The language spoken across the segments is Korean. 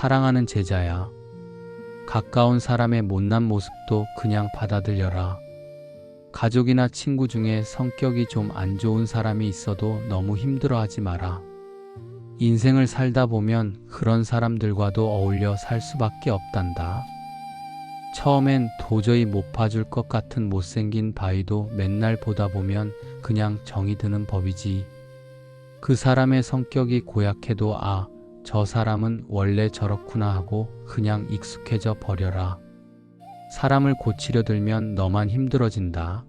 사랑하는 제자야. 가까운 사람의 못난 모습도 그냥 받아들여라. 가족이나 친구 중에 성격이 좀 안 좋은 사람이 있어도 너무 힘들어하지 마라. 인생을 살다 보면 그런 사람들과도 어울려 살 수밖에 없단다. 처음엔 도저히 못 봐줄 것 같은 못생긴 바위도 맨날 보다 보면 그냥 정이 드는 법이지. 그 사람의 성격이 고약해도 저 사람은 원래 저렇구나 하고 그냥 익숙해져 버려라. 사람을 고치려 들면 너만 힘들어진다.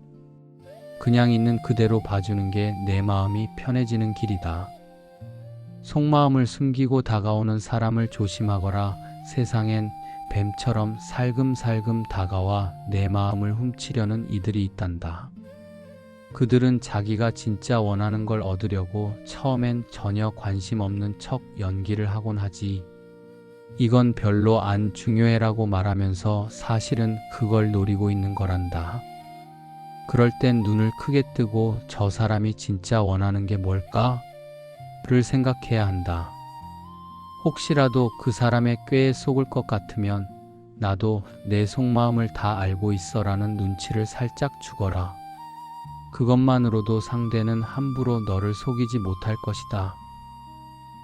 그냥 있는 그대로 봐주는 게 내 마음이 편해지는 길이다. 속마음을 숨기고 다가오는 사람을 조심하거라. 세상엔 뱀처럼 살금살금 다가와 내 마음을 훔치려는 이들이 있단다. 그들은 자기가 진짜 원하는 걸 얻으려고 처음엔 전혀 관심 없는 척 연기를 하곤 하지. 이건 별로 안 중요해라고 말하면서 사실은 그걸 노리고 있는 거란다. 그럴 땐 눈을 크게 뜨고 저 사람이 진짜 원하는 게 뭘까?를 생각해야 한다. 혹시라도 그 사람의 꾀에 속을 것 같으면 나도 내 속마음을 다 알고 있어라는 눈치를 살짝 주거라. 그것만으로도 상대는 함부로 너를 속이지 못할 것이다.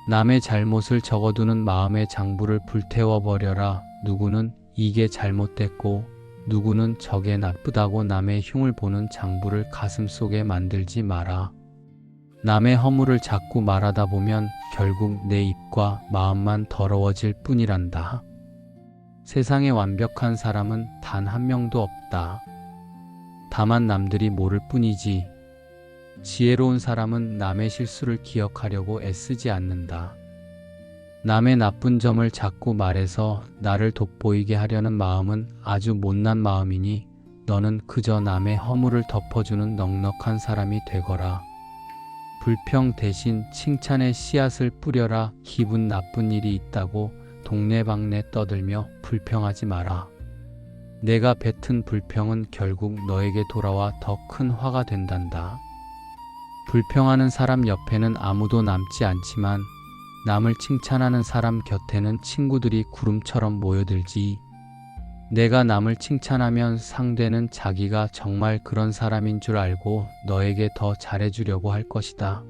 남의 잘못을 적어두는 마음의 장부를 불태워버려라. 누구는 이게 잘못됐고 누구는 저게 나쁘다고 남의 흉을 보는 장부를 가슴속에 만들지 마라. 남의 허물을 자꾸 말하다 보면 결국 내 입과 마음만 더러워질 뿐이란다. 세상에 완벽한 사람은 단 한 명도 없다. 다만 남들이 모를 뿐이지. 지혜로운 사람은 남의 실수를 기억하려고 애쓰지 않는다. 남의 나쁜 점을 자꾸 말해서 나를 돋보이게 하려는 마음은 아주 못난 마음이니 너는 그저 남의 허물을 덮어주는 넉넉한 사람이 되거라. 불평 대신 칭찬의 씨앗을 뿌려라. 기분 나쁜 일이 있다고 동네방네 떠들며 불평하지 마라. 내가 뱉은 불평은 결국 너에게 돌아와 더 큰 화가 된단다. 불평하는 사람 옆에는 아무도 남지 않지만 남을 칭찬하는 사람 곁에는 친구들이 구름처럼 모여들지. 내가 남을 칭찬하면 상대는 자기가 정말 그런 사람인 줄 알고 너에게 더 잘해주려고 할 것이다.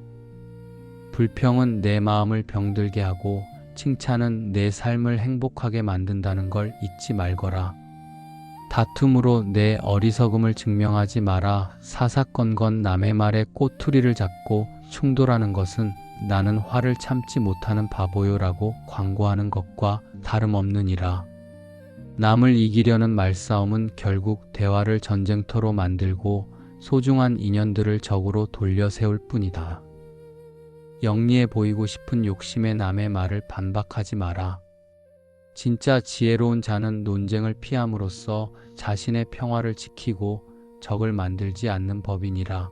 불평은 내 마음을 병들게 하고 칭찬은 내 삶을 행복하게 만든다는 걸 잊지 말거라. 다툼으로 내 어리석음을 증명하지 마라. 사사건건 남의 말에 꼬투리를 잡고 충돌하는 것은 나는 화를 참지 못하는 바보요라고 광고하는 것과 다름없느니라. 남을 이기려는 말싸움은 결국 대화를 전쟁터로 만들고 소중한 인연들을 적으로 돌려 세울 뿐이다. 영리해 보이고 싶은 욕심에 남의 말을 반박하지 마라. 진짜 지혜로운 자는 논쟁을 피함으로써 자신의 평화를 지키고 적을 만들지 않는 법이니라.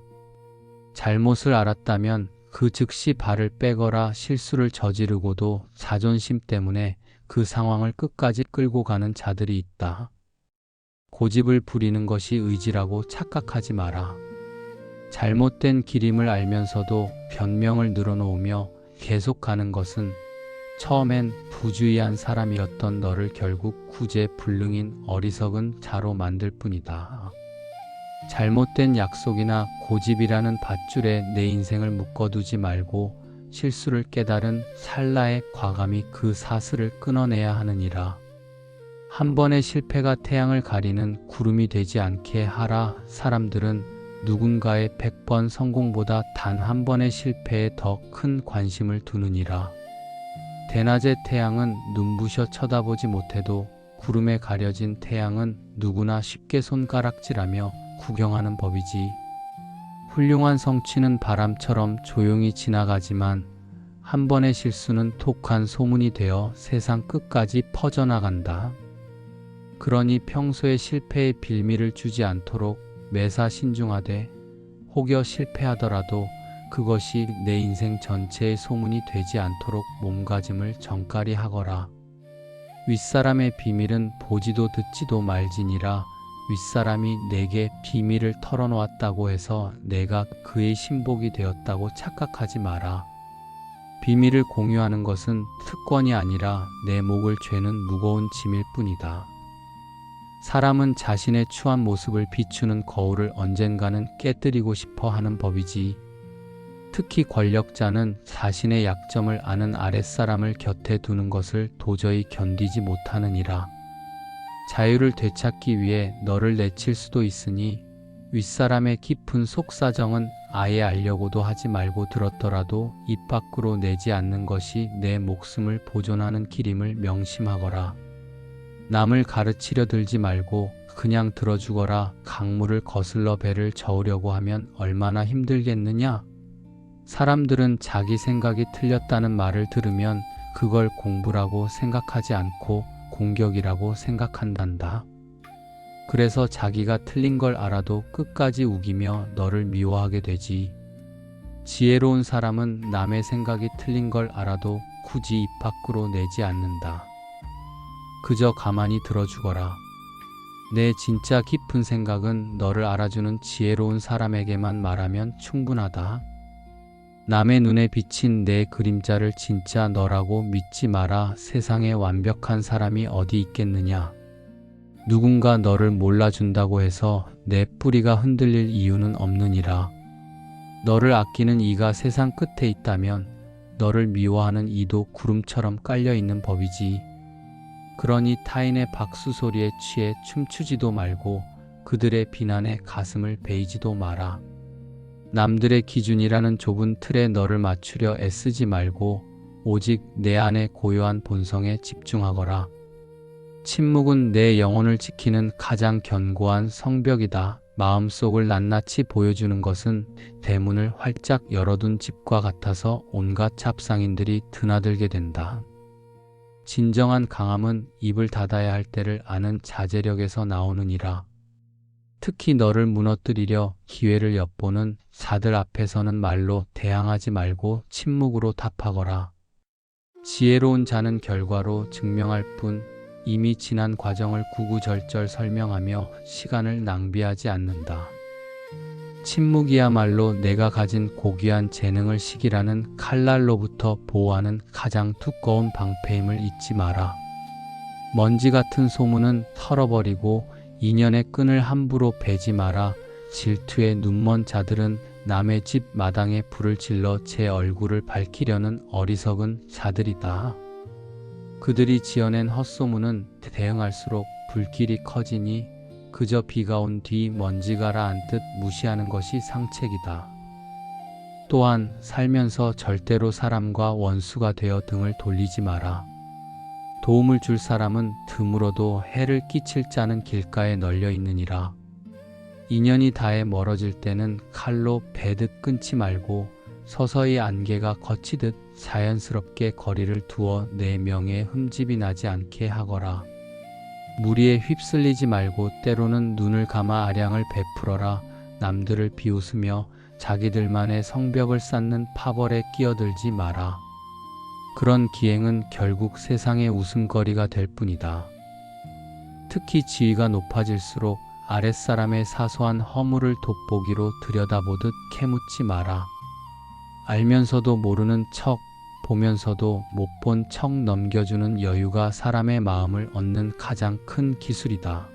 잘못을 알았다면 그 즉시 발을 빼거라. 실수를 저지르고도 자존심 때문에 그 상황을 끝까지 끌고 가는 자들이 있다. 고집을 부리는 것이 의지라고 착각하지 마라. 잘못된 길임을 알면서도 변명을 늘어놓으며 계속 가는 것은 처음엔 부주의한 사람이었던 너를 결국 구제불능인 어리석은 자로 만들 뿐이다. 잘못된 약속이나 고집이라는 밧줄에 내 인생을 묶어두지 말고 실수를 깨달은 찰나에 과감히 그 사슬을 끊어내야 하느니라. 한 번의 실패가 태양을 가리는 구름이 되지 않게 하라. 사람들은 누군가의 100번 성공보다 단 한 번의 실패에 더 큰 관심을 두느니라. 대낮의 태양은 눈부셔 쳐다보지 못해도 구름에 가려진 태양은 누구나 쉽게 손가락질하며 구경하는 법이지. 훌륭한 성취는 바람처럼 조용히 지나가지만 한 번의 실수는 톡한 소문이 되어 세상 끝까지 퍼져나간다. 그러니 평소에 실패의 빌미를 주지 않도록 매사 신중하되 혹여 실패하더라도 그것이 내 인생 전체의 소문이 되지 않도록 몸가짐을 정갈히 하거라. 윗사람의 비밀은 보지도 듣지도 말지니라. 윗사람이 내게 비밀을 털어놓았다고 해서 내가 그의 신복이 되었다고 착각하지 마라. 비밀을 공유하는 것은 특권이 아니라 내 목을 죄는 무거운 짐일 뿐이다. 사람은 자신의 추한 모습을 비추는 거울을 언젠가는 깨뜨리고 싶어 하는 법이지. 특히 권력자는 자신의 약점을 아는 아랫사람을 곁에 두는 것을 도저히 견디지 못하느니라. 자유를 되찾기 위해 너를 내칠 수도 있으니 윗사람의 깊은 속사정은 아예 알려고도 하지 말고 들었더라도 입 밖으로 내지 않는 것이 내 목숨을 보존하는 길임을 명심하거라. 남을 가르치려 들지 말고 그냥 들어주거라. 강물을 거슬러 배를 저으려고 하면 얼마나 힘들겠느냐? 사람들은 자기 생각이 틀렸다는 말을 들으면 그걸 공부라고 생각하지 않고 공격이라고 생각한단다. 그래서 자기가 틀린 걸 알아도 끝까지 우기며 너를 미워하게 되지. 지혜로운 사람은 남의 생각이 틀린 걸 알아도 굳이 입 밖으로 내지 않는다. 그저 가만히 들어주거라. 내 진짜 깊은 생각은 너를 알아주는 지혜로운 사람에게만 말하면 충분하다. 남의 눈에 비친 내 그림자를 진짜 너라고 믿지 마라. 세상에 완벽한 사람이 어디 있겠느냐. 누군가 너를 몰라준다고 해서 내 뿌리가 흔들릴 이유는 없느니라. 너를 아끼는 이가 세상 끝에 있다면 너를 미워하는 이도 구름처럼 깔려있는 법이지. 그러니 타인의 박수 소리에 취해 춤추지도 말고 그들의 비난에 가슴을 베이지도 마라. 남들의 기준이라는 좁은 틀에 너를 맞추려 애쓰지 말고 오직 내 안의 고요한 본성에 집중하거라. 침묵은 내 영혼을 지키는 가장 견고한 성벽이다. 마음속을 낱낱이 보여주는 것은 대문을 활짝 열어둔 집과 같아서 온갖 잡상인들이 드나들게 된다. 진정한 강함은 입을 닫아야 할 때를 아는 자제력에서 나오느니라. 특히 너를 무너뜨리려 기회를 엿보는 자들 앞에서는 말로 대항하지 말고 침묵으로 답하거라. 지혜로운 자는 결과로 증명할 뿐 이미 지난 과정을 구구절절 설명하며 시간을 낭비하지 않는다. 침묵이야말로 내가 가진 고귀한 재능을 시기라는 칼날로부터 보호하는 가장 두꺼운 방패임을 잊지 마라. 먼지 같은 소문은 털어버리고 인연의 끈을 함부로 베지 마라. 질투에 눈먼 자들은 남의 집 마당에 불을 질러 제 얼굴을 밝히려는 어리석은 자들이다. 그들이 지어낸 헛소문은 대응할수록 불길이 커지니 그저 비가 온 뒤 먼지 가라앉듯 무시하는 것이 상책이다. 또한 살면서 절대로 사람과 원수가 되어 등을 돌리지 마라. 도움을 줄 사람은 드물어도 해를 끼칠 자는 길가에 널려 있느니라. 인연이 다해 멀어질 때는 칼로 베듯 끊지 말고 서서히 안개가 걷히듯 자연스럽게 거리를 두어 내 명예에 흠집이 나지 않게 하거라. 무리에 휩쓸리지 말고 때로는 눈을 감아 아량을 베풀어라. 남들을 비웃으며 자기들만의 성벽을 쌓는 파벌에 끼어들지 마라. 그런 기행은 결국 세상의 웃음거리가 될 뿐이다. 특히 지위가 높아질수록 아랫사람의 사소한 허물을 돋보기로 들여다보듯 캐묻지 마라. 알면서도 모르는 척, 보면서도 못 본 척 넘겨주는 여유가 사람의 마음을 얻는 가장 큰 기술이다.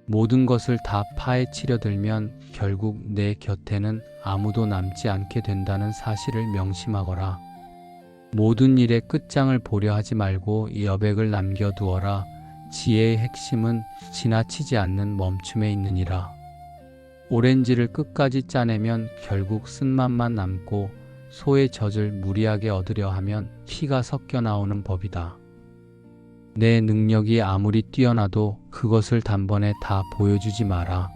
모든 것을 다 파헤치려 들면 결국 내 곁에는 아무도 남지 않게 된다는 사실을 명심하거라. 모든 일의 끝장을 보려 하지 말고 여백을 남겨두어라. 지혜의 핵심은 지나치지 않는 멈춤에 있느니라. 오렌지를 끝까지 짜내면 결국 쓴맛만 남고 소의 젖을 무리하게 얻으려 하면 피가 섞여 나오는 법이다. 내 능력이 아무리 뛰어나도 그것을 단번에 다 보여주지 마라.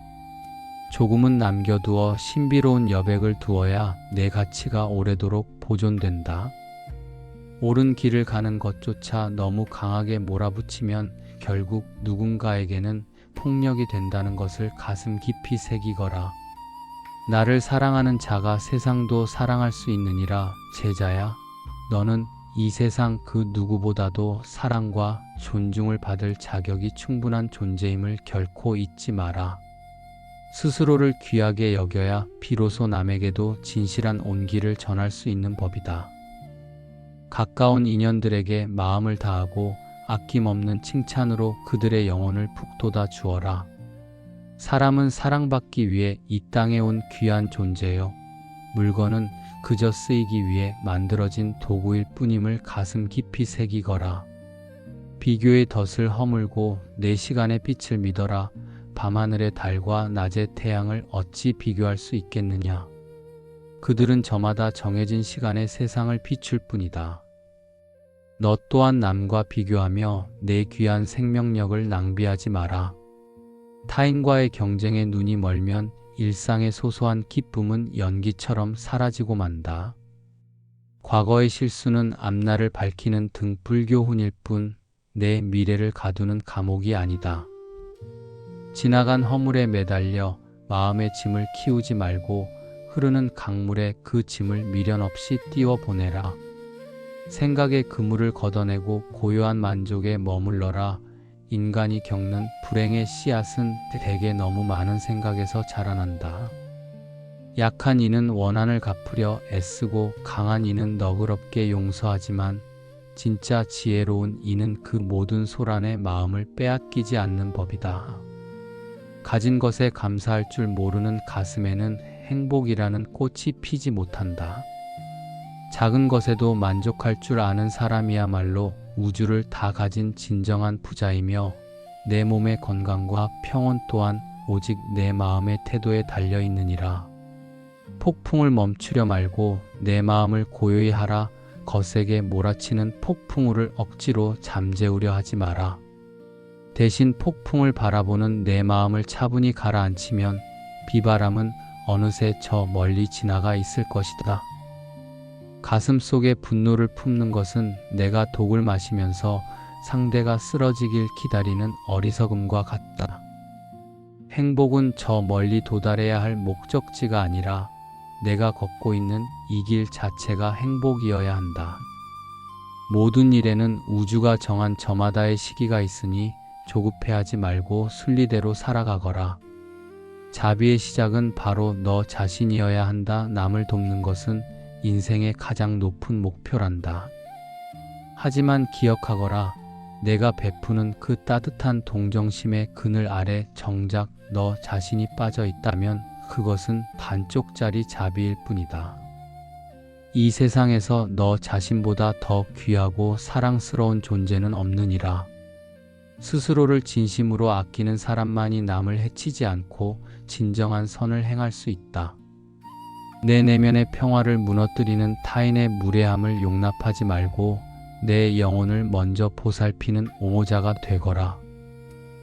조금은 남겨두어 신비로운 여백을 두어야 내 가치가 오래도록 보존된다. 옳은 길을 가는 것조차 너무 강하게 몰아붙이면 결국 누군가에게는 폭력이 된다는 것을 가슴 깊이 새기거라. 나를 사랑하는 자가 세상도 사랑할 수 있느니라. 제자야, 너는 이 세상 그 누구보다도 사랑과 존중을 받을 자격이 충분한 존재임을 결코 잊지 마라. 스스로를 귀하게 여겨야 비로소 남에게도 진실한 온기를 전할 수 있는 법이다. 가까운 인연들에게 마음을 다하고 아낌없는 칭찬으로 그들의 영혼을 푹 돋아 주어라. 사람은 사랑받기 위해 이 땅에 온 귀한 존재요. 물건은 그저 쓰이기 위해 만들어진 도구일 뿐임을 가슴 깊이 새기거라. 비교의 덫을 허물고 내 시간의 빛을 믿어라. 밤하늘의 달과 낮의 태양을 어찌 비교할 수 있겠느냐. 그들은 저마다 정해진 시간에 세상을 비출 뿐이다. 너 또한 남과 비교하며 내 귀한 생명력을 낭비하지 마라. 타인과의 경쟁에 눈이 멀면 일상의 소소한 기쁨은 연기처럼 사라지고 만다. 과거의 실수는 앞날을 밝히는 등불교훈일 뿐 내 미래를 가두는 감옥이 아니다. 지나간 허물에 매달려 마음의 짐을 키우지 말고 흐르는 강물에 그 짐을 미련 없이 띄워보내라. 생각의 그물을 걷어내고 고요한 만족에 머물러라. 인간이 겪는 불행의 씨앗은 대개 너무 많은 생각에서 자라난다. 약한 이는 원한을 갚으려 애쓰고 강한 이는 너그럽게 용서하지만 진짜 지혜로운 이는 그 모든 소란의 마음을 빼앗기지 않는 법이다. 가진 것에 감사할 줄 모르는 가슴에는 행복이라는 꽃이 피지 못한다. 작은 것에도 만족할 줄 아는 사람이야말로 우주를 다 가진 진정한 부자이며 내 몸의 건강과 평온 또한 오직 내 마음의 태도에 달려 있느니라. 폭풍을 멈추려 말고 내 마음을 고요히 하라. 거세게 몰아치는 폭풍우를 억지로 잠재우려 하지 마라. 대신 폭풍을 바라보는 내 마음을 차분히 가라앉히면 비바람은 어느새 저 멀리 지나가 있을 것이다. 가슴 속에 분노를 품는 것은 내가 독을 마시면서 상대가 쓰러지길 기다리는 어리석음과 같다. 행복은 저 멀리 도달해야 할 목적지가 아니라 내가 걷고 있는 이 길 자체가 행복이어야 한다. 모든 일에는 우주가 정한 저마다의 시기가 있으니 조급해하지 말고 순리대로 살아가거라. 자비의 시작은 바로 너 자신이어야 한다. 남을 돕는 것은 인생의 가장 높은 목표란다. 하지만 기억하거라. 내가 베푸는 그 따뜻한 동정심의 그늘 아래 정작 너 자신이 빠져 있다면 그것은 반쪽짜리 자비일 뿐이다. 이 세상에서 너 자신보다 더 귀하고 사랑스러운 존재는 없느니라. 스스로를 진심으로 아끼는 사람만이 남을 해치지 않고 진정한 선을 행할 수 있다. 내 내면의 평화를 무너뜨리는 타인의 무례함을 용납하지 말고 내 영혼을 먼저 보살피는 옹호자가 되거라.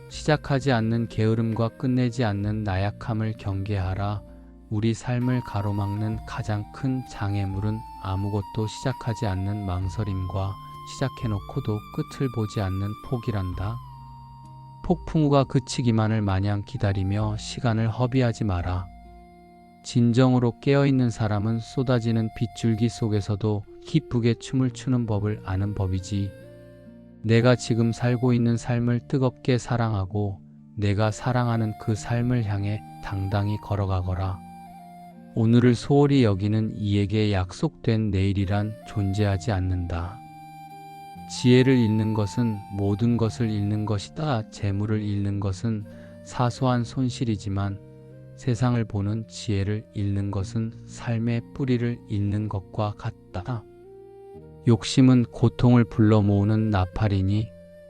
시작하지 않는 게으름과 끝내지 않는 나약함을 경계하라. 우리 삶을 가로막는 가장 큰 장애물은 아무것도 시작하지 않는 망설임과 시작해놓고도 끝을 보지 않는 포기란다. 폭풍우가 그치기만을 마냥 기다리며 시간을 허비하지 마라. 진정으로 깨어있는 사람은 쏟아지는 빗줄기 속에서도 기쁘게 춤을 추는 법을 아는 법이지. 내가 지금 살고 있는 삶을 뜨겁게 사랑하고 내가 사랑하는 그 삶을 향해 당당히 걸어가거라. 오늘을 소홀히 여기는 이에게 약속된 내일이란 존재하지 않는다. 지혜를 잃는 것은 모든 것을 잃는 것이다. 재물을 잃는 것은 사소한 손실이지만 세상을 보는 지혜를 잃는 것은 삶의 뿌리를 잃는 것과 같다. 욕심은 고통을 불러 모으는 나팔이니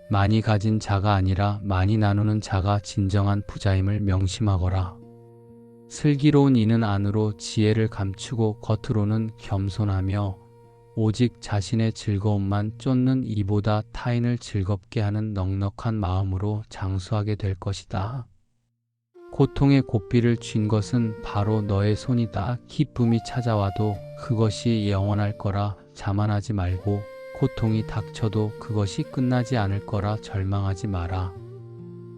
많이 가진 자가 아니라 많이 나누는 자가 진정한 부자임을 명심하거라. 슬기로운 이는 안으로 지혜를 감추고 겉으로는 겸손하며 오직 자신의 즐거움만 쫓는 이보다 타인을 즐겁게 하는 넉넉한 마음으로 장수하게 될 것이다. 고통의 고삐를 쥔 것은 바로 너의 손이다. 기쁨이 찾아와도 그것이 영원할 거라 자만하지 말고 고통이 닥쳐도 그것이 끝나지 않을 거라 절망하지 마라.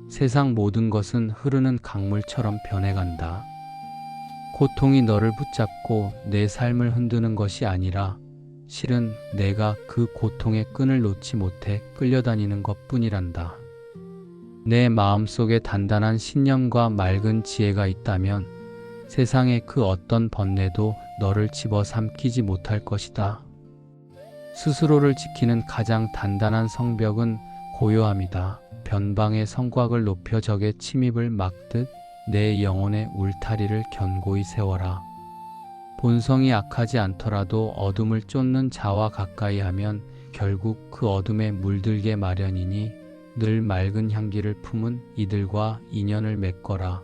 세상 모든 것은 흐르는 강물처럼 변해간다. 고통이 너를 붙잡고 내 삶을 흔드는 것이 아니라 실은 내가 그 고통의 끈을 놓지 못해 끌려다니는 것뿐이란다. 내 마음속에 단단한 신념과 맑은 지혜가 있다면 세상의 그 어떤 번뇌도 너를 집어삼키지 못할 것이다. 스스로를 지키는 가장 단단한 성벽은 고요함이다. 변방의 성곽을 높여 적의 침입을 막듯 내 영혼의 울타리를 견고히 세워라. 본성이 악하지 않더라도 어둠을 쫓는 자와 가까이 하면 결국 그 어둠에 물들게 마련이니 늘 맑은 향기를 품은 이들과 인연을 맺거라.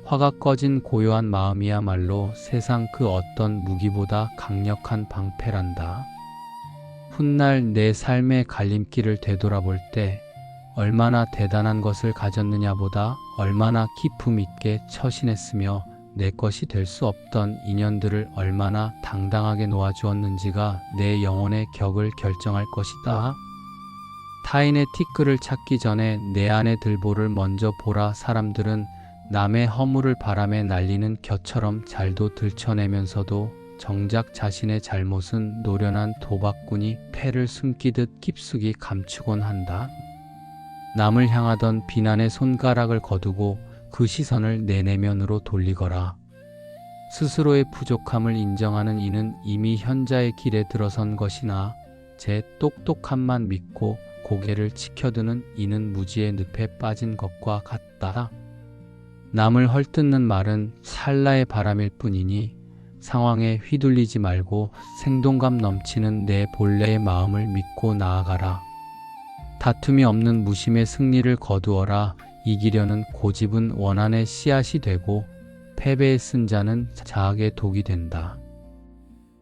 화가 꺼진 고요한 마음이야말로 세상 그 어떤 무기보다 강력한 방패란다. 훗날 내 삶의 갈림길을 되돌아볼 때 얼마나 대단한 것을 가졌느냐보다 얼마나 기품 있게 처신했으며 내 것이 될 수 없던 인연들을 얼마나 당당하게 놓아주었는지가 내 영혼의 격을 결정할 것이다. 타인의 티끌을 찾기 전에 내 안의 들보를 먼저 보라. 사람들은 남의 허물을 바람에 날리는 겨처럼 잘도 들춰내면서도 정작 자신의 잘못은 노련한 도박꾼이 패를 숨기듯 깊숙이 감추곤 한다. 남을 향하던 비난의 손가락을 거두고 그 시선을 내 내면으로 돌리거라. 스스로의 부족함을 인정하는 이는 이미 현자의 길에 들어선 것이나 제 똑똑함만 믿고 고개를 치켜드는 이는 무지의 늪에 빠진 것과 같다. 남을 헐뜯는 말은 찰나의 바람일 뿐이니 상황에 휘둘리지 말고 생동감 넘치는 내 본래의 마음을 믿고 나아가라. 다툼이 없는 무심의 승리를 거두어라. 이기려는 고집은 원한의 씨앗이 되고 패배에 쓴 자는 자학의 독이 된다.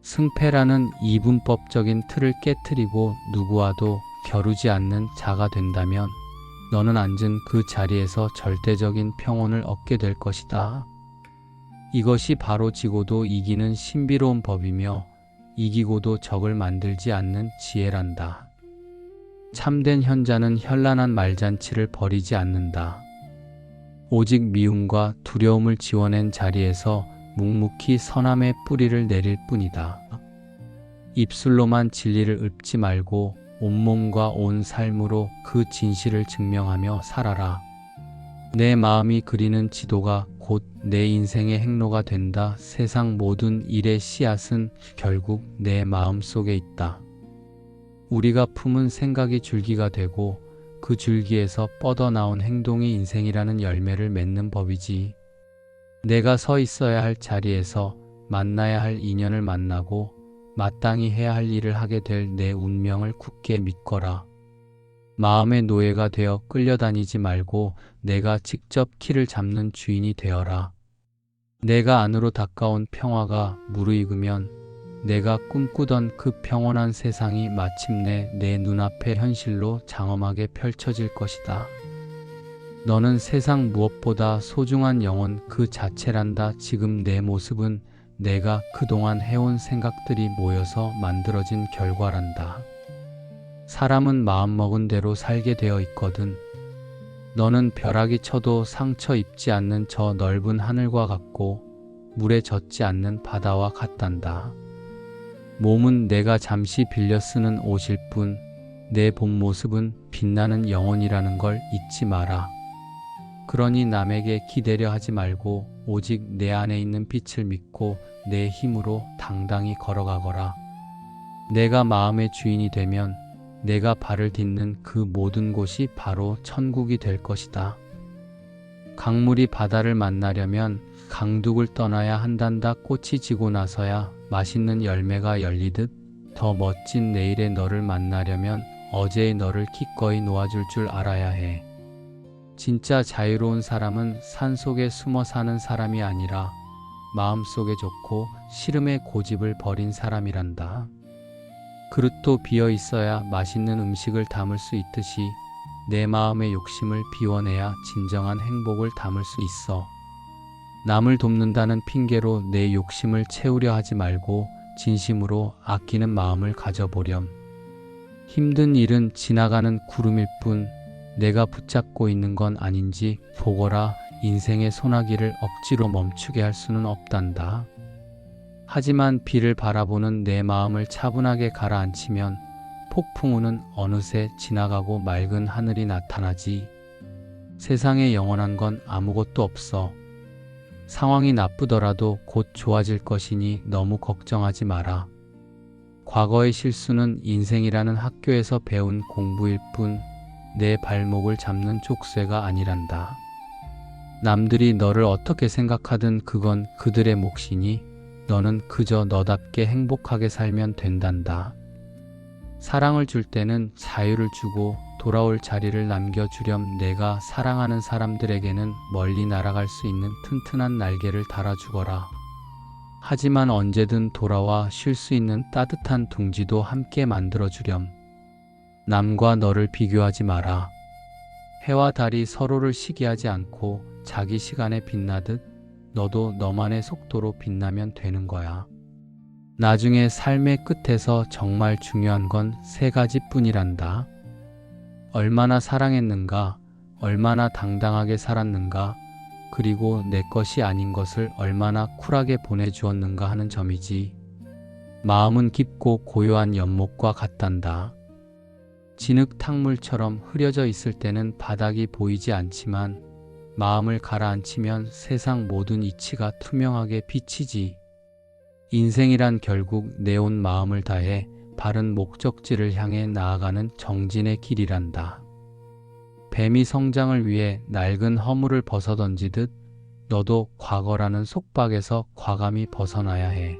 승패라는 이분법적인 틀을 깨트리고 누구와도 겨루지 않는 자가 된다면 너는 앉은 그 자리에서 절대적인 평온을 얻게 될 것이다. 이것이 바로 지고도 이기는 신비로운 법이며 이기고도 적을 만들지 않는 지혜란다. 참된 현자는 현란한 말잔치를 벌이지 않는다. 오직 미움과 두려움을 지워낸 자리에서 묵묵히 선함의 뿌리를 내릴 뿐이다. 입술로만 진리를 읊지 말고 온몸과 온 삶으로 그 진실을 증명하며 살아라. 내 마음이 그리는 지도가 곧 내 인생의 행로가 된다. 세상 모든 일의 씨앗은 결국 내 마음 속에 있다. 우리가 품은 생각이 줄기가 되고 그 줄기에서 뻗어나온 행동이 인생이라는 열매를 맺는 법이지. 내가 서 있어야 할 자리에서 만나야 할 인연을 만나고 마땅히 해야 할 일을 하게 될 내 운명을 굳게 믿거라. 마음의 노예가 되어 끌려다니지 말고 내가 직접 키를 잡는 주인이 되어라. 내가 안으로 닦아온 평화가 무르익으면 내가 꿈꾸던 그 평온한 세상이 마침내 내 눈앞의 현실로 장엄하게 펼쳐질 것이다. 너는 세상 무엇보다 소중한 영혼 그 자체란다. 지금 내 모습은 내가 그동안 해온 생각들이 모여서 만들어진 결과란다. 사람은 마음먹은 대로 살게 되어 있거든. 너는 벼락이 쳐도 상처 입지 않는 저 넓은 하늘과 같고 물에 젖지 않는 바다와 같단다. 몸은 내가 잠시 빌려 쓰는 옷일 뿐 내 본 모습은 빛나는 영혼이라는 걸 잊지 마라. 그러니 남에게 기대려 하지 말고 오직 내 안에 있는 빛을 믿고 내 힘으로 당당히 걸어가거라. 내가 마음의 주인이 되면 내가 발을 딛는 그 모든 곳이 바로 천국이 될 것이다. 강물이 바다를 만나려면 강둑을 떠나야 한단다. 꽃이 지고 나서야 맛있는 열매가 열리듯 더 멋진 내일의 너를 만나려면 어제의 너를 기꺼이 놓아줄 줄 알아야 해. 진짜 자유로운 사람은 산속에 숨어 사는 사람이 아니라 마음속에 좋고 시름의 고집을 버린 사람이란다. 그릇도 비어 있어야 맛있는 음식을 담을 수 있듯이 내 마음의 욕심을 비워내야 진정한 행복을 담을 수 있어. 남을 돕는다는 핑계로 내 욕심을 채우려 하지 말고 진심으로 아끼는 마음을 가져보렴. 힘든 일은 지나가는 구름일 뿐 내가 붙잡고 있는 건 아닌지 보거라. 인생의 소나기를 억지로 멈추게 할 수는 없단다. 하지만 비를 바라보는 내 마음을 차분하게 가라앉히면 폭풍우는 어느새 지나가고 맑은 하늘이 나타나지. 세상에 영원한 건 아무것도 없어. 상황이 나쁘더라도 곧 좋아질 것이니 너무 걱정하지 마라. 과거의 실수는 인생이라는 학교에서 배운 공부일 뿐 내 발목을 잡는 족쇄가 아니란다. 남들이 너를 어떻게 생각하든 그건 그들의 몫이니 너는 그저 너답게 행복하게 살면 된단다. 사랑을 줄 때는 자유를 주고 돌아올 자리를 남겨주렴. 내가 사랑하는 사람들에게는 멀리 날아갈 수 있는 튼튼한 날개를 달아주거라. 하지만 언제든 돌아와 쉴 수 있는 따뜻한 둥지도 함께 만들어주렴. 남과 너를 비교하지 마라. 해와 달이 서로를 시기하지 않고 자기 시간에 빛나듯 너도 너만의 속도로 빛나면 되는 거야. 나중에 삶의 끝에서 정말 중요한 건 세 가지뿐이란다. 얼마나 사랑했는가, 얼마나 당당하게 살았는가, 그리고 내 것이 아닌 것을 얼마나 쿨하게 보내주었는가 하는 점이지. 마음은 깊고 고요한 연못과 같단다. 진흙 탕물처럼 흐려져 있을 때는 바닥이 보이지 않지만 마음을 가라앉히면 세상 모든 이치가 투명하게 비치지. 인생이란 결국 내 온 마음을 다해 바른 목적지를 향해 나아가는 정진의 길이란다. 뱀이 성장을 위해 낡은 허물을 벗어던지듯 너도 과거라는 속박에서 과감히 벗어나야 해.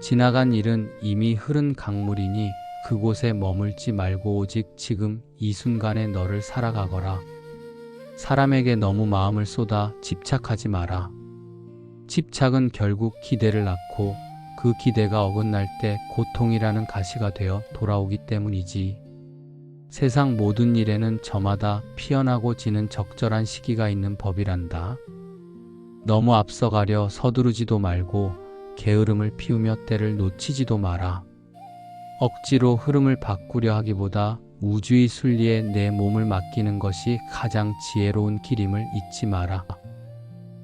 지나간 일은 이미 흐른 강물이니 그곳에 머물지 말고 오직 지금 이 순간에 너를 살아가거라. 사람에게 너무 마음을 쏟아 집착하지 마라. 집착은 결국 기대를 낳고 그 기대가 어긋날 때 고통이라는 가시가 되어 돌아오기 때문이지. 세상 모든 일에는 저마다 피어나고 지는 적절한 시기가 있는 법이란다. 너무 앞서가려 서두르지도 말고 게으름을 피우며 때를 놓치지도 마라. 억지로 흐름을 바꾸려 하기보다 우주의 순리에 내 몸을 맡기는 것이 가장 지혜로운 길임을 잊지 마라.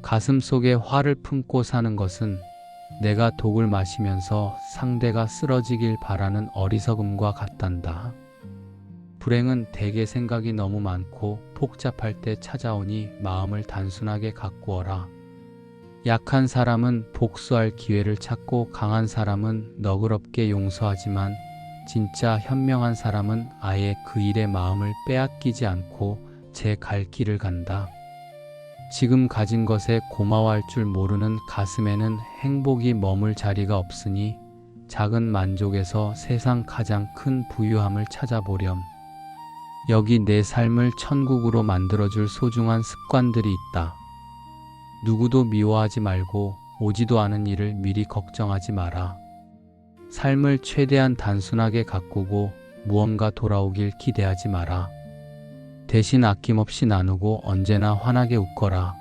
가슴 속에 화를 품고 사는 것은 내가 독을 마시면서 상대가 쓰러지길 바라는 어리석음과 같단다. 불행은 대개 생각이 너무 많고 복잡할 때 찾아오니 마음을 단순하게 가꾸어라. 약한 사람은 복수할 기회를 찾고 강한 사람은 너그럽게 용서하지만 진짜 현명한 사람은 아예 그 일에 마음을 빼앗기지 않고 제 갈 길을 간다. 지금 가진 것에 고마워할 줄 모르는 가슴에는 행복이 머물 자리가 없으니 작은 만족에서 세상 가장 큰 부유함을 찾아보렴. 여기 내 삶을 천국으로 만들어줄 소중한 습관들이 있다. 누구도 미워하지 말고 오지도 않은 일을 미리 걱정하지 마라. 삶을 최대한 단순하게 가꾸고 무언가 돌아오길 기대하지 마라. 대신 아낌없이 나누고 언제나 환하게 웃거라.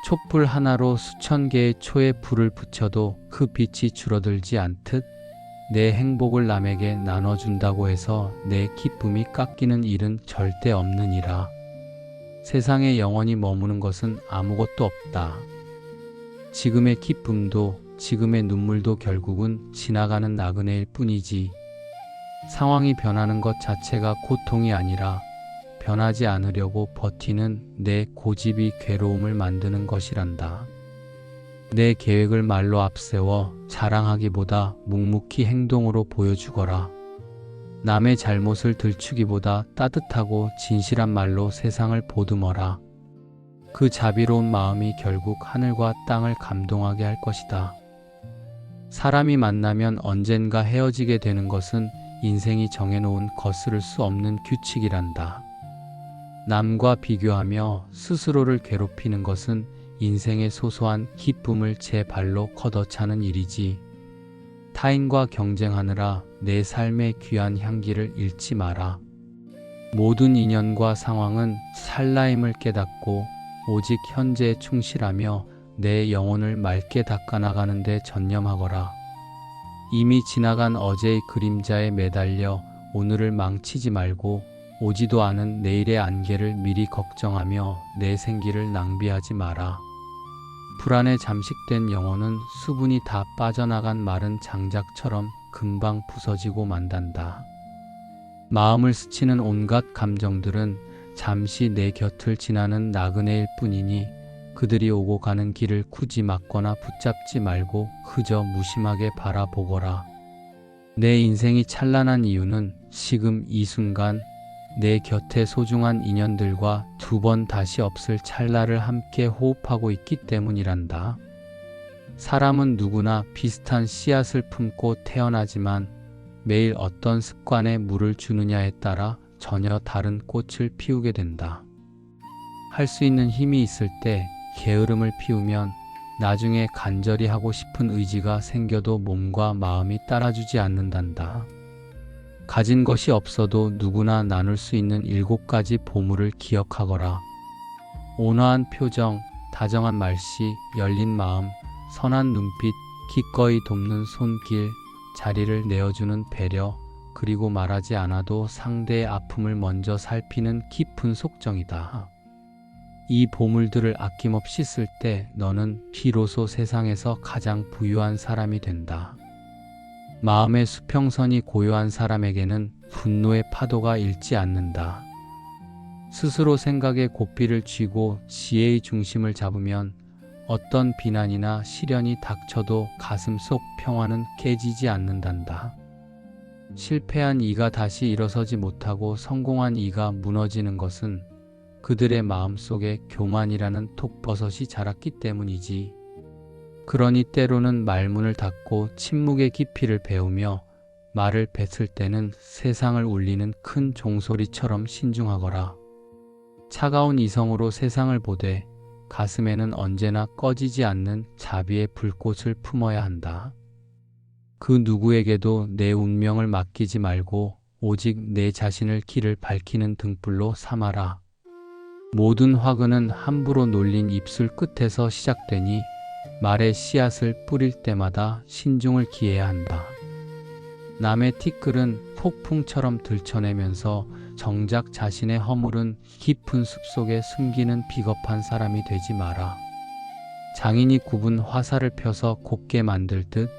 촛불 하나로 수천 개의 초에 불을 붙여도 그 빛이 줄어들지 않듯 내 행복을 남에게 나눠준다고 해서 내 기쁨이 깎이는 일은 절대 없느니라. 세상에 영원히 머무는 것은 아무것도 없다. 지금의 기쁨도 지금의 눈물도 결국은 지나가는 나그네일 뿐이지. 상황이 변하는 것 자체가 고통이 아니라 변하지 않으려고 버티는 내 고집이 괴로움을 만드는 것이란다. 내 계획을 말로 앞세워 자랑하기보다 묵묵히 행동으로 보여주거라. 남의 잘못을 들추기보다 따뜻하고 진실한 말로 세상을 보듬어라. 그 자비로운 마음이 결국 하늘과 땅을 감동하게 할 것이다. 사람이 만나면 언젠가 헤어지게 되는 것은 인생이 정해놓은 거스를 수 없는 규칙이란다. 남과 비교하며 스스로를 괴롭히는 것은 인생의 소소한 기쁨을 제 발로 걷어차는 일이지. 타인과 경쟁하느라 내 삶의 귀한 향기를 잃지 마라. 모든 인연과 상황은 찰나임을 깨닫고 오직 현재에 충실하며 내 영혼을 맑게 닦아나가는 데 전념하거라. 이미 지나간 어제의 그림자에 매달려 오늘을 망치지 말고 오지도 않은 내일의 안개를 미리 걱정하며 내 생기를 낭비하지 마라. 불안에 잠식된 영혼은 수분이 다 빠져나간 마른 장작처럼 금방 부서지고 만단다. 마음을 스치는 온갖 감정들은 잠시 내 곁을 지나는 나그네일 뿐이니 그들이 오고 가는 길을 굳이 막거나 붙잡지 말고 그저 무심하게 바라보거라. 내 인생이 찬란한 이유는 지금 이 순간 내 곁에 소중한 인연들과 두 번 다시 없을 찰나를 함께 호흡하고 있기 때문이란다. 사람은 누구나 비슷한 씨앗을 품고 태어나지만 매일 어떤 습관에 물을 주느냐에 따라 전혀 다른 꽃을 피우게 된다. 할 수 있는 힘이 있을 때 게으름을 피우면 나중에 간절히 하고 싶은 의지가 생겨도 몸과 마음이 따라주지 않는단다. 가진 것이 없어도 누구나 나눌 수 있는 7가지 보물을 기억하거라. 온화한 표정, 다정한 말씨, 열린 마음, 선한 눈빛, 기꺼이 돕는 손길, 자리를 내어주는 배려, 그리고 말하지 않아도 상대의 아픔을 먼저 살피는 깊은 속정이다. 이 보물들을 아낌없이 쓸 때 너는 비로소 세상에서 가장 부유한 사람이 된다. 마음의 수평선이 고요한 사람에게는 분노의 파도가 일지 않는다. 스스로 생각의 고삐를 쥐고 지혜의 중심을 잡으면 어떤 비난이나 시련이 닥쳐도 가슴 속 평화는 깨지지 않는단다. 실패한 이가 다시 일어서지 못하고 성공한 이가 무너지는 것은 그들의 마음속에 교만이라는 톡버섯이 자랐기 때문이지. 그러니 때로는 말문을 닫고 침묵의 깊이를 배우며 말을 뱉을 때는 세상을 울리는 큰 종소리처럼 신중하거라. 차가운 이성으로 세상을 보되 가슴에는 언제나 꺼지지 않는 자비의 불꽃을 품어야 한다. 그 누구에게도 내 운명을 맡기지 말고 오직 내 자신을 길을 밝히는 등불로 삼아라. 모든 화근은 함부로 놀린 입술 끝에서 시작되니 말의 씨앗을 뿌릴 때마다 신중을 기해야 한다. 남의 티끌은 폭풍처럼 들춰내면서 정작 자신의 허물은 깊은 숲속에 숨기는 비겁한 사람이 되지 마라. 장인이 굽은 화살을 펴서 곱게 만들 듯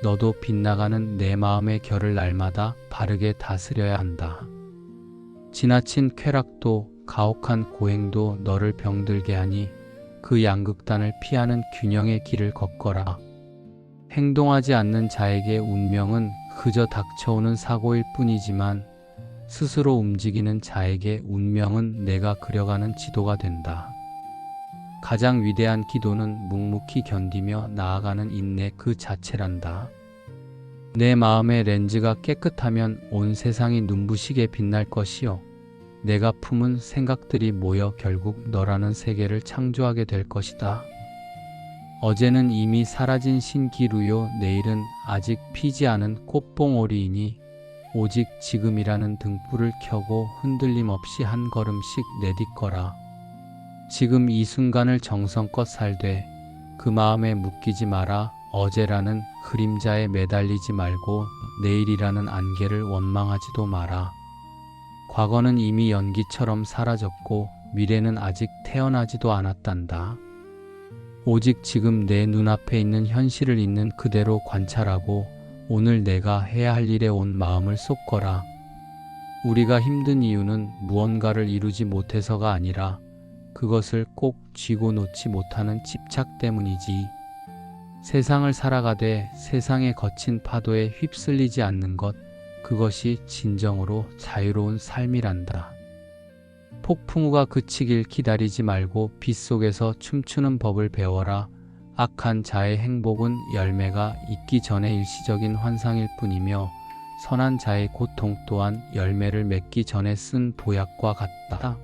너도 빗나가는 내 마음의 결을 날마다 바르게 다스려야 한다. 지나친 쾌락도 가혹한 고행도 너를 병들게 하니 그 양극단을 피하는 균형의 길을 걷거라. 행동하지 않는 자에게 운명은 그저 닥쳐오는 사고일 뿐이지만 스스로 움직이는 자에게 운명은 내가 그려가는 지도가 된다. 가장 위대한 기도는 묵묵히 견디며 나아가는 인내 그 자체란다. 내 마음의 렌즈가 깨끗하면 온 세상이 눈부시게 빛날 것이요. 내가 품은 생각들이 모여 결국 너라는 세계를 창조하게 될 것이다. 어제는 이미 사라진 신기루요, 내일은 아직 피지 않은 꽃봉오리이니 오직 지금이라는 등불을 켜고 흔들림 없이 한 걸음씩 내딛거라. 지금 이 순간을 정성껏 살되 그 마음에 묶이지 마라. 어제라는 그림자에 매달리지 말고 내일이라는 안개를 원망하지도 마라. 과거는 이미 연기처럼 사라졌고 미래는 아직 태어나지도 않았단다. 오직 지금 내 눈앞에 있는 현실을 있는 그대로 관찰하고 오늘 내가 해야 할 일에 온 마음을 쏟거라. 우리가 힘든 이유는 무언가를 이루지 못해서가 아니라 그것을 꼭 쥐고 놓지 못하는 집착 때문이지. 세상을 살아가되 세상의 거친 파도에 휩쓸리지 않는 것, 그것이 진정으로 자유로운 삶이란다. 폭풍우가 그치길 기다리지 말고 빗속에서 춤추는 법을 배워라. 악한 자의 행복은 열매가 있기 전에 일시적인 환상일 뿐이며 선한 자의 고통 또한 열매를 맺기 전에 쓴 보약과 같다.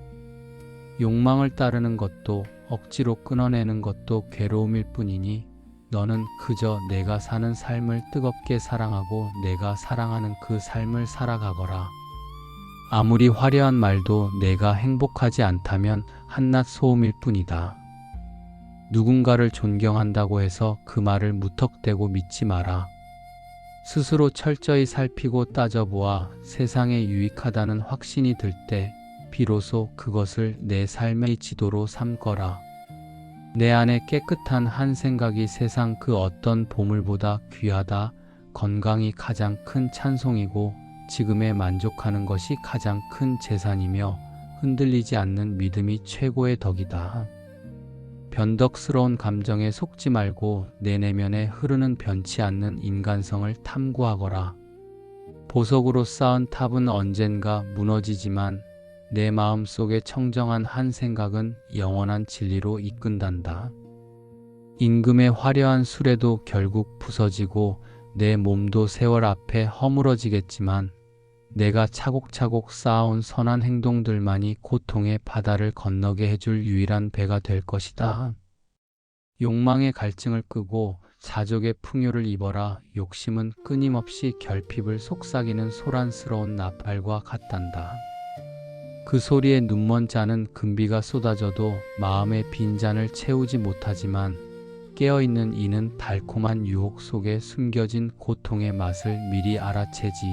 욕망을 따르는 것도 억지로 끊어내는 것도 괴로움일 뿐이니 너는 그저 내가 사는 삶을 뜨겁게 사랑하고 내가 사랑하는 그 삶을 살아가거라. 아무리 화려한 말도 내가 행복하지 않다면 한낱 소음일 뿐이다. 누군가를 존경한다고 해서 그 말을 무턱대고 믿지 마라. 스스로 철저히 살피고 따져보아 세상에 유익하다는 확신이 들 때 비로소 그것을 내 삶의 지도로 삼거라. 내 안에 깨끗한 한 생각이 세상 그 어떤 보물보다 귀하다. 건강이 가장 큰 찬송이고 지금에 만족하는 것이 가장 큰 재산이며 흔들리지 않는 믿음이 최고의 덕이다. 변덕스러운 감정에 속지 말고 내 내면에 흐르는 변치 않는 인간성을 탐구하거라. 보석으로 쌓은 탑은 언젠가 무너지지만 내 마음속에 청정한 한 생각은 영원한 진리로 이끈단다. 임금의 화려한 수레도 결국 부서지고 내 몸도 세월 앞에 허물어지겠지만 내가 차곡차곡 쌓아온 선한 행동들만이 고통의 바다를 건너게 해줄 유일한 배가 될 것이다. 욕망의 갈증을 끄고 자족의 풍요를 입어라. 욕심은 끊임없이 결핍을 속삭이는 소란스러운 나팔과 같단다. 그 소리에 눈먼 자는 금비가 쏟아져도 마음의 빈잔을 채우지 못하지만 깨어있는 이는 달콤한 유혹 속에 숨겨진 고통의 맛을 미리 알아채지.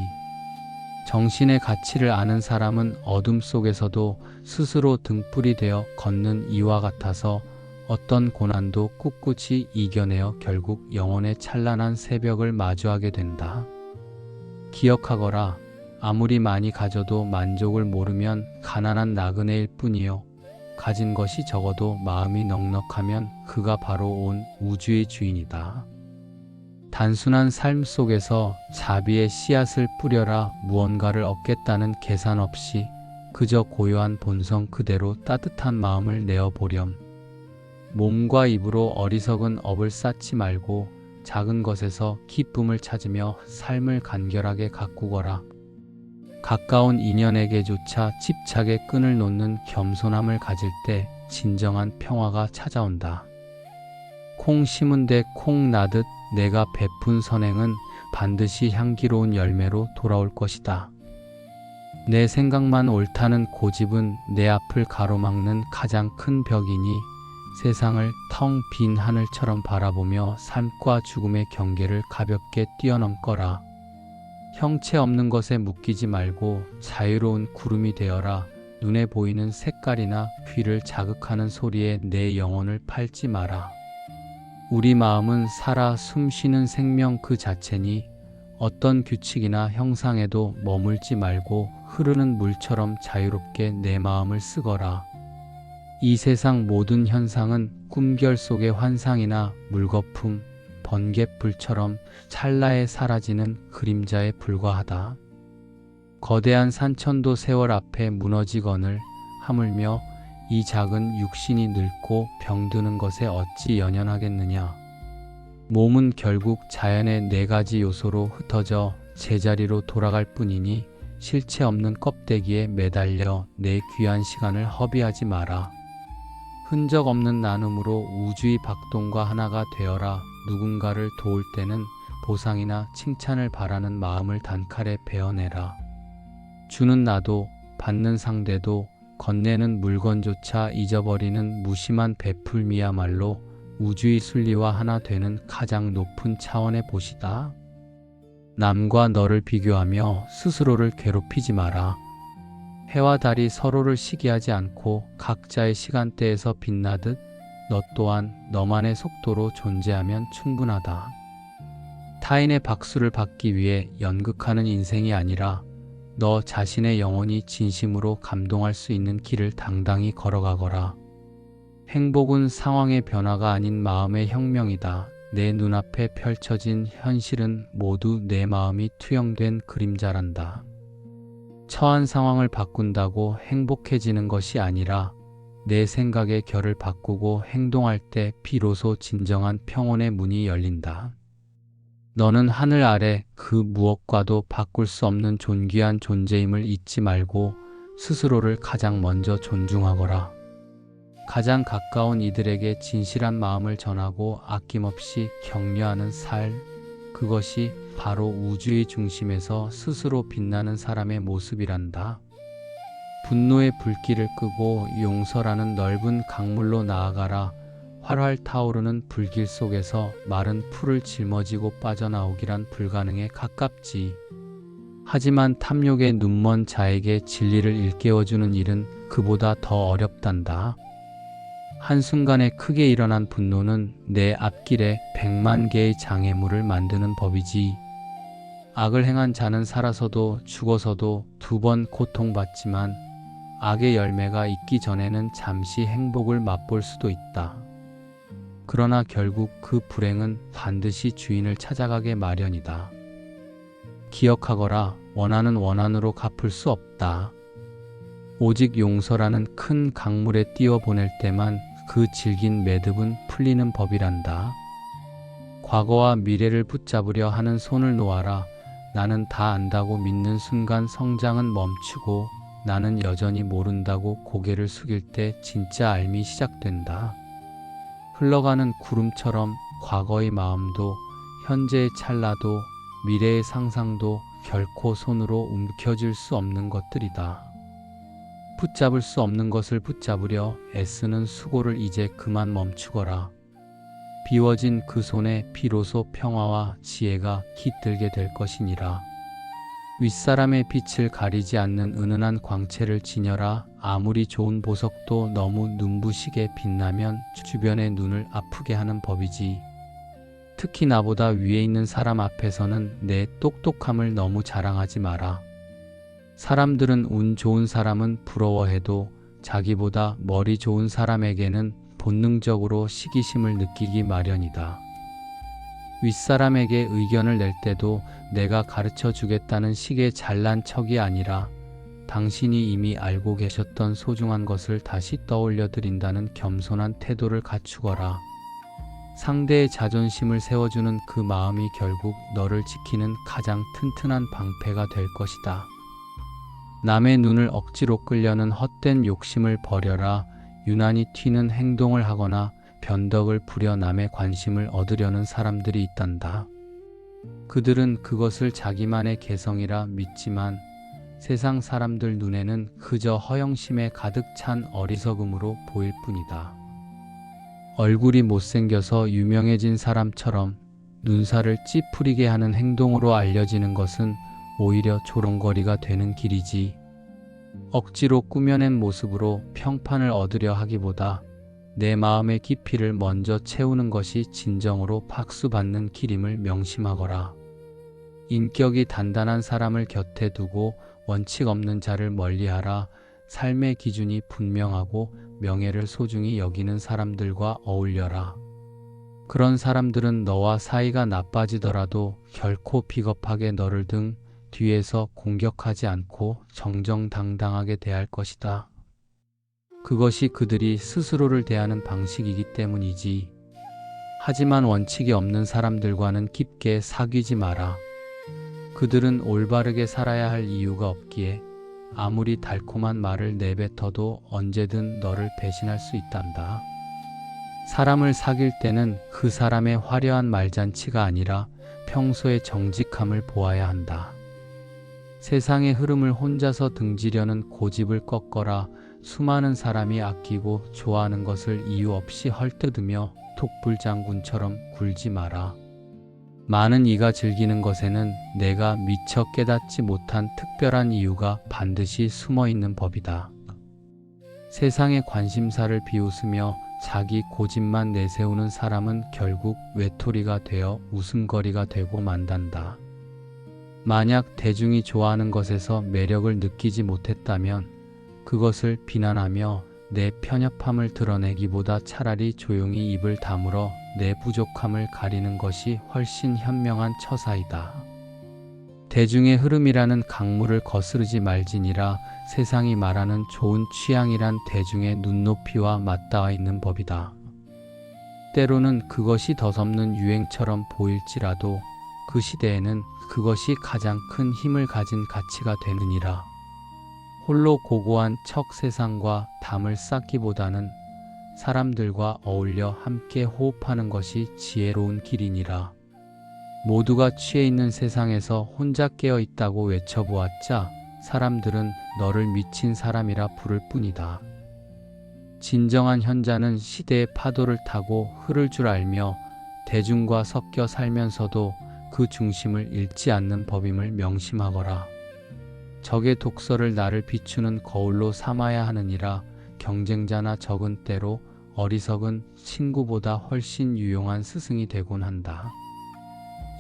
정신의 가치를 아는 사람은 어둠 속에서도 스스로 등불이 되어 걷는 이와 같아서 어떤 고난도 꿋꿋이 이겨내어 결국 영혼의 찬란한 새벽을 마주하게 된다. 기억하거라. 아무리 많이 가져도 만족을 모르면 가난한 나그네일 뿐이요. 가진 것이 적어도 마음이 넉넉하면 그가 바로 온 우주의 주인이다. 단순한 삶 속에서 자비의 씨앗을 뿌려라. 무언가를 얻겠다는 계산 없이 그저 고요한 본성 그대로 따뜻한 마음을 내어보렴. 몸과 입으로 어리석은 업을 쌓지 말고 작은 것에서 기쁨을 찾으며 삶을 간결하게 가꾸거라. 가까운 인연에게조차 집착의 끈을 놓는 겸손함을 가질 때 진정한 평화가 찾아온다. 콩 심은 데 콩 나듯 내가 베푼 선행은 반드시 향기로운 열매로 돌아올 것이다. 내 생각만 옳다는 고집은 내 앞을 가로막는 가장 큰 벽이니 세상을 텅 빈 하늘처럼 바라보며 삶과 죽음의 경계를 가볍게 뛰어넘거라. 형체 없는 것에 묶이지 말고 자유로운 구름이 되어라. 눈에 보이는 색깔이나 귀를 자극하는 소리에 내 영혼을 팔지 마라. 우리 마음은 살아 숨쉬는 생명 그 자체니 어떤 규칙이나 형상에도 머물지 말고 흐르는 물처럼 자유롭게 내 마음을 쓰거라. 이 세상 모든 현상은 꿈결 속의 환상이나 물거품, 번갯불처럼 찰나에 사라지는 그림자에 불과하다. 거대한 산천도 세월 앞에 무너지거늘 하물며 이 작은 육신이 늙고 병드는 것에 어찌 연연하겠느냐. 몸은 결국 자연의 4가지 요소로 흩어져 제자리로 돌아갈 뿐이니 실체 없는 껍데기에 매달려 내 귀한 시간을 허비하지 마라. 흔적 없는 나눔으로 우주의 박동과 하나가 되어라. 누군가를 도울 때는 보상이나 칭찬을 바라는 마음을 단칼에 베어내라. 주는 나도 받는 상대도 건네는 물건조차 잊어버리는 무심한 베풀미야말로 우주의 순리와 하나 되는 가장 높은 차원의 보시다. 남과 너를 비교하며 스스로를 괴롭히지 마라. 해와 달이 서로를 시기하지 않고 각자의 시간대에서 빛나듯 너 또한 너만의 속도로 존재하면 충분하다. 타인의 박수를 받기 위해 연극하는 인생이 아니라 너 자신의 영혼이 진심으로 감동할 수 있는 길을 당당히 걸어가거라. 행복은 상황의 변화가 아닌 마음의 혁명이다. 내 눈앞에 펼쳐진 현실은 모두 내 마음이 투영된 그림자란다. 처한 상황을 바꾼다고 행복해지는 것이 아니라 내 생각의 결을 바꾸고 행동할 때 비로소 진정한 평온의 문이 열린다. 너는 하늘 아래 그 무엇과도 바꿀 수 없는 존귀한 존재임을 잊지 말고 스스로를 가장 먼저 존중하거라. 가장 가까운 이들에게 진실한 마음을 전하고 아낌없이 격려하는 삶, 그것이 바로 우주의 중심에서 스스로 빛나는 사람의 모습이란다. 분노의 불길을 끄고 용서라는 넓은 강물로 나아가라. 활활 타오르는 불길 속에서 마른 풀을 짊어지고 빠져나오기란 불가능에 가깝지. 하지만 탐욕의 눈먼 자에게 진리를 일깨워주는 일은 그보다 더 어렵단다. 한순간에 크게 일어난 분노는 내 앞길에 100만 개의 장애물을 만드는 법이지. 악을 행한 자는 살아서도 죽어서도 2번 고통받지만 악의 열매가 있기 전에는 잠시 행복을 맛볼 수도 있다. 그러나 결국 그 불행은 반드시 주인을 찾아가게 마련이다. 기억하거라. 원한은 원한으로 갚을 수 없다. 오직 용서라는 큰 강물에 띄워보낼 때만 그 질긴 매듭은 풀리는 법이란다. 과거와 미래를 붙잡으려 하는 손을 놓아라. 나는 다 안다고 믿는 순간 성장은 멈추고 나는 여전히 모른다고 고개를 숙일 때 진짜 알미 시작된다. 흘러가는 구름처럼 과거의 마음도 현재의 찰나도 미래의 상상도 결코 손으로 움켜쥘 수 없는 것들이다. 붙잡을 수 없는 것을 붙잡으려 애쓰는 수고를 이제 그만 멈추거라. 비워진 그 손에 비로소 평화와 지혜가 깃들게 될 것이니라. 윗사람의 빛을 가리지 않는 은은한 광채를 지녀라. 아무리 좋은 보석도 너무 눈부시게 빛나면 주변의 눈을 아프게 하는 법이지. 특히 나보다 위에 있는 사람 앞에서는 내 똑똑함을 너무 자랑하지 마라. 사람들은 운 좋은 사람은 부러워해도 자기보다 머리 좋은 사람에게는 본능적으로 시기심을 느끼기 마련이다. 윗사람에게 의견을 낼 때도 내가 가르쳐 주겠다는 식의 잘난 척이 아니라 당신이 이미 알고 계셨던 소중한 것을 다시 떠올려 드린다는 겸손한 태도를 갖추거라. 상대의 자존심을 세워주는 그 마음이 결국 너를 지키는 가장 튼튼한 방패가 될 것이다. 남의 눈을 억지로 끌려는 헛된 욕심을 버려라. 유난히 튀는 행동을 하거나 변덕을 부려 남의 관심을 얻으려는 사람들이 있단다. 그들은 그것을 자기만의 개성이라 믿지만 세상 사람들 눈에는 그저 허영심에 가득 찬 어리석음으로 보일 뿐이다. 얼굴이 못생겨서 유명해진 사람처럼 눈살을 찌푸리게 하는 행동으로 알려지는 것은 오히려 조롱거리가 되는 길이지. 억지로 꾸며낸 모습으로 평판을 얻으려 하기보다 내 마음의 깊이를 먼저 채우는 것이 진정으로 박수받는 길임을 명심하거라. 인격이 단단한 사람을 곁에 두고 원칙 없는 자를 멀리하라. 삶의 기준이 분명하고 명예를 소중히 여기는 사람들과 어울려라. 그런 사람들은 너와 사이가 나빠지더라도 결코 비겁하게 너를 등 뒤에서 공격하지 않고 정정당당하게 대할 것이다. 그것이 그들이 스스로를 대하는 방식이기 때문이지. 하지만 원칙이 없는 사람들과는 깊게 사귀지 마라. 그들은 올바르게 살아야 할 이유가 없기에 아무리 달콤한 말을 내뱉어도 언제든 너를 배신할 수 있단다. 사람을 사귈 때는 그 사람의 화려한 말잔치가 아니라 평소의 정직함을 보아야 한다. 세상의 흐름을 혼자서 등지려는 고집을 꺾어라. 수많은 사람이 아끼고 좋아하는 것을 이유 없이 헐뜯으며 독불장군처럼 굴지 마라. 많은 이가 즐기는 것에는 내가 미처 깨닫지 못한 특별한 이유가 반드시 숨어 있는 법이다. 세상의 관심사를 비웃으며 자기 고집만 내세우는 사람은 결국 외톨이가 되어 웃음거리가 되고 만단다. 만약 대중이 좋아하는 것에서 매력을 느끼지 못했다면 그것을 비난하며 내 편협함을 드러내기보다 차라리 조용히 입을 다물어 내 부족함을 가리는 것이 훨씬 현명한 처사이다. 대중의 흐름이라는 강물을 거스르지 말지니라. 세상이 말하는 좋은 취향이란 대중의 눈높이와 맞닿아 있는 법이다. 때로는 그것이 덧없는 유행처럼 보일지라도 그 시대에는 그것이 가장 큰 힘을 가진 가치가 되느니라. 홀로 고고한 척 세상과 담을 쌓기보다는 사람들과 어울려 함께 호흡하는 것이 지혜로운 길이니라. 모두가 취해 있는 세상에서 혼자 깨어 있다고 외쳐보았자 사람들은 너를 미친 사람이라 부를 뿐이다. 진정한 현자는 시대의 파도를 타고 흐를 줄 알며 대중과 섞여 살면서도 그 중심을 잃지 않는 법임을 명심하거라. 적의 독서를 나를 비추는 거울로 삼아야 하느니라. 경쟁자나 적은 때로 어리석은 친구보다 훨씬 유용한 스승이 되곤 한다.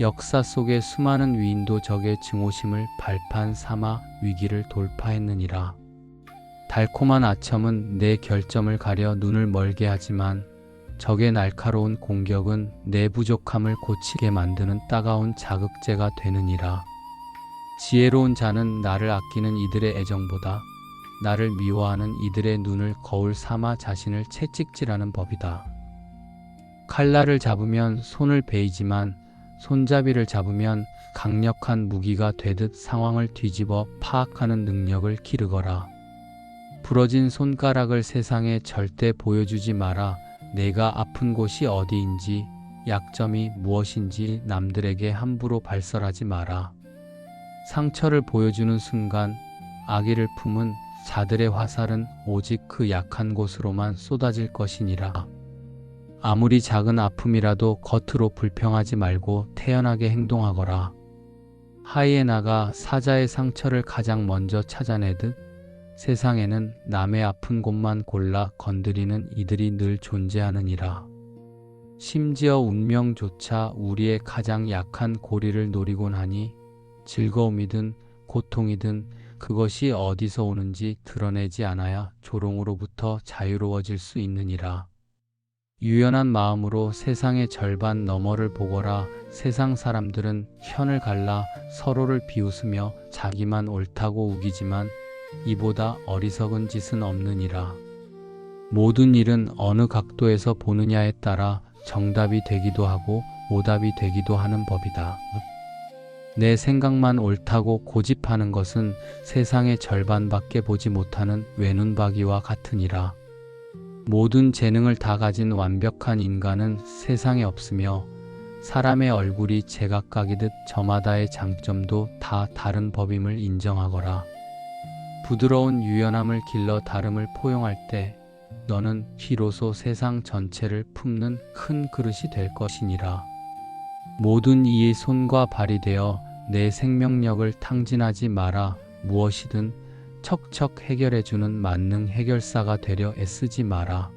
역사 속의 수많은 위인도 적의 증오심을 발판 삼아 위기를 돌파했느니라. 달콤한 아첨은 내 결점을 가려 눈을 멀게 하지만 적의 날카로운 공격은 내 부족함을 고치게 만드는 따가운 자극제가 되느니라. 지혜로운 자는 나를 아끼는 이들의 애정보다 나를 미워하는 이들의 눈을 거울 삼아 자신을 채찍질하는 법이다. 칼날을 잡으면 손을 베이지만 손잡이를 잡으면 강력한 무기가 되듯 상황을 뒤집어 파악하는 능력을 기르거라. 부러진 손가락을 세상에 절대 보여주지 마라. 내가 아픈 곳이 어디인지, 약점이 무엇인지 남들에게 함부로 발설하지 마라. 상처를 보여주는 순간 악의를 품은 자들의 화살은 오직 그 약한 곳으로만 쏟아질 것이니라. 아무리 작은 아픔이라도 겉으로 불평하지 말고 태연하게 행동하거라. 하이에나가 사자의 상처를 가장 먼저 찾아내듯 세상에는 남의 아픈 곳만 골라 건드리는 이들이 늘 존재하느니라. 심지어 운명조차 우리의 가장 약한 고리를 노리곤 하니 즐거움이든 고통이든 그것이 어디서 오는지 드러내지 않아야 조롱으로부터 자유로워질 수 있느니라. 유연한 마음으로 세상의 절반 너머를 보거라. 세상 사람들은 현을 갈라 서로를 비웃으며 자기만 옳다고 우기지만 이보다 어리석은 짓은 없느니라. 모든 일은 어느 각도에서 보느냐에 따라 정답이 되기도 하고 오답이 되기도 하는 법이다. 내 생각만 옳다고 고집하는 것은 세상의 절반밖에 보지 못하는 외눈박이와 같으니라. 모든 재능을 다 가진 완벽한 인간은 세상에 없으며 사람의 얼굴이 제각각이듯 저마다의 장점도 다 다른 법임을 인정하거라. 부드러운 유연함을 길러 다름을 포용할 때 너는 비로소 세상 전체를 품는 큰 그릇이 될 것이니라. 모든 이의 손과 발이 되어 내 생명력을 탕진하지 마라. 무엇이든 척척 해결해주는 만능 해결사가 되려 애쓰지 마라.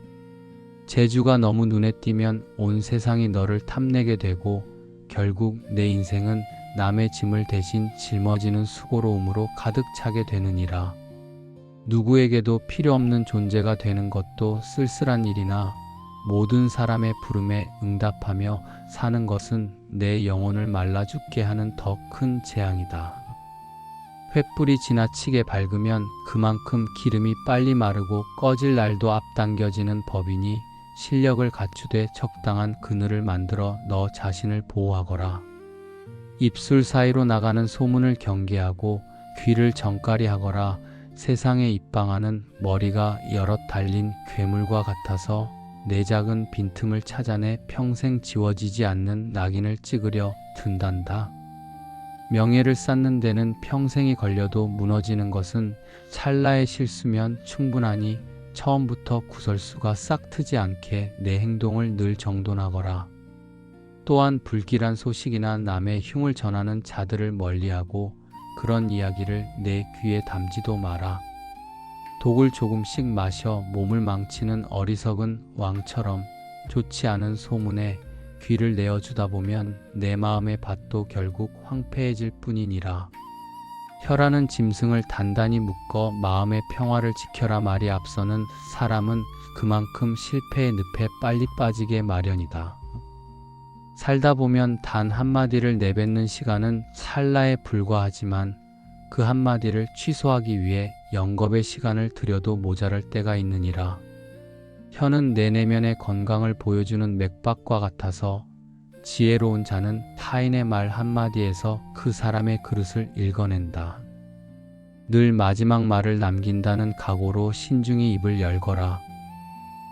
재주가 너무 눈에 띄면 온 세상이 너를 탐내게 되고 결국 내 인생은 남의 짐을 대신 짊어지는 수고로움으로 가득 차게 되느니라. 누구에게도 필요 없는 존재가 되는 것도 쓸쓸한 일이나 모든 사람의 부름에 응답하며 사는 것은 내 영혼을 말라 죽게 하는 더 큰 재앙이다. 횃불이 지나치게 밝으면 그만큼 기름이 빨리 마르고 꺼질 날도 앞당겨지는 법이니 실력을 갖추되 적당한 그늘을 만들어 너 자신을 보호하거라. 입술 사이로 나가는 소문을 경계하고 귀를 정가리하거라. 세상의 입방아는 머리가 여럿 달린 괴물과 같아서 내 작은 빈틈을 찾아내 평생 지워지지 않는 낙인을 찍으려 든단다. 명예를 쌓는 데는 평생이 걸려도 무너지는 것은 찰나의 실수면 충분하니 처음부터 구설수가 싹 트지 않게 내 행동을 늘 정돈하거라. 또한 불길한 소식이나 남의 흉을 전하는 자들을 멀리하고 그런 이야기를 내 귀에 담지도 마라. 독을 조금씩 마셔 몸을 망치는 어리석은 왕처럼 좋지 않은 소문에 귀를 내어주다 보면 내 마음의 밭도 결국 황폐해질 뿐이니라. 혀라는 짐승을 단단히 묶어 마음의 평화를 지켜라 말이 앞서는 사람은 그만큼 실패의 늪에 빨리 빠지게 마련이다. 살다 보면 단 한마디를 내뱉는 시간은 찰나에 불과하지만 그 한마디를 취소하기 위해 영겁의 시간을 들여도 모자랄 때가 있느니라. 혀는 내 내면의 건강을 보여주는 맥박과 같아서 지혜로운 자는 타인의 말 한마디에서 그 사람의 그릇을 읽어낸다. 늘 마지막 말을 남긴다는 각오로 신중히 입을 열거라.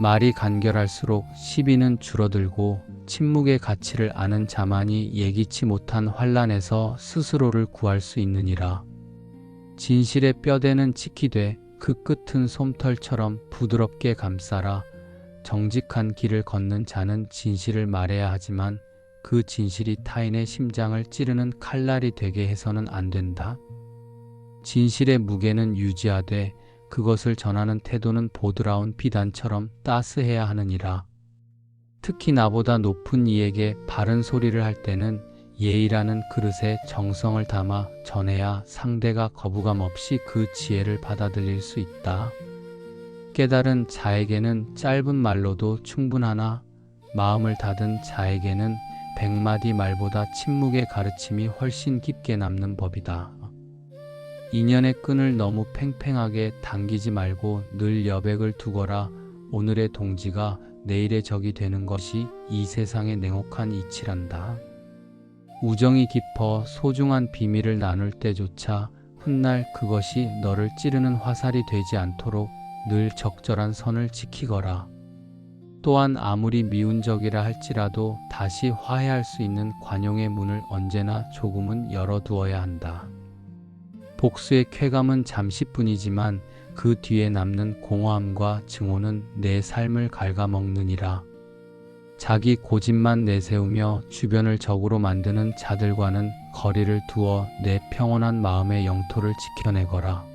말이 간결할수록 시비는 줄어들고 침묵의 가치를 아는 자만이 예기치 못한 환난에서 스스로를 구할 수 있느니라. 진실의 뼈대는 지키되 그 끝은 솜털처럼 부드럽게 감싸라. 정직한 길을 걷는 자는 진실을 말해야 하지만 그 진실이 타인의 심장을 찌르는 칼날이 되게 해서는 안 된다. 진실의 무게는 유지하되 그것을 전하는 태도는 보드라운 비단처럼 따스해야 하느니라. 특히 나보다 높은 이에게 바른 소리를 할 때는 예의라는 그릇에 정성을 담아 전해야 상대가 거부감 없이 그 지혜를 받아들일 수 있다. 깨달은 자에게는 짧은 말로도 충분하나 마음을 닫은 자에게는 100마디 말보다 침묵의 가르침이 훨씬 깊게 남는 법이다. 인연의 끈을 너무 팽팽하게 당기지 말고 늘 여백을 두거라. 오늘의 동지가 내일의 적이 되는 것이 이 세상의 냉혹한 이치란다. 우정이 깊어 소중한 비밀을 나눌 때조차 훗날 그것이 너를 찌르는 화살이 되지 않도록 늘 적절한 선을 지키거라. 또한 아무리 미운 적이라 할지라도 다시 화해할 수 있는 관용의 문을 언제나 조금은 열어두어야 한다. 복수의 쾌감은 잠시뿐이지만 그 뒤에 남는 공허함과 증오는 내 삶을 갉아먹느니라. 자기 고집만 내세우며 주변을 적으로 만드는 자들과는 거리를 두어 내 평온한 마음의 영토를 지켜내거라.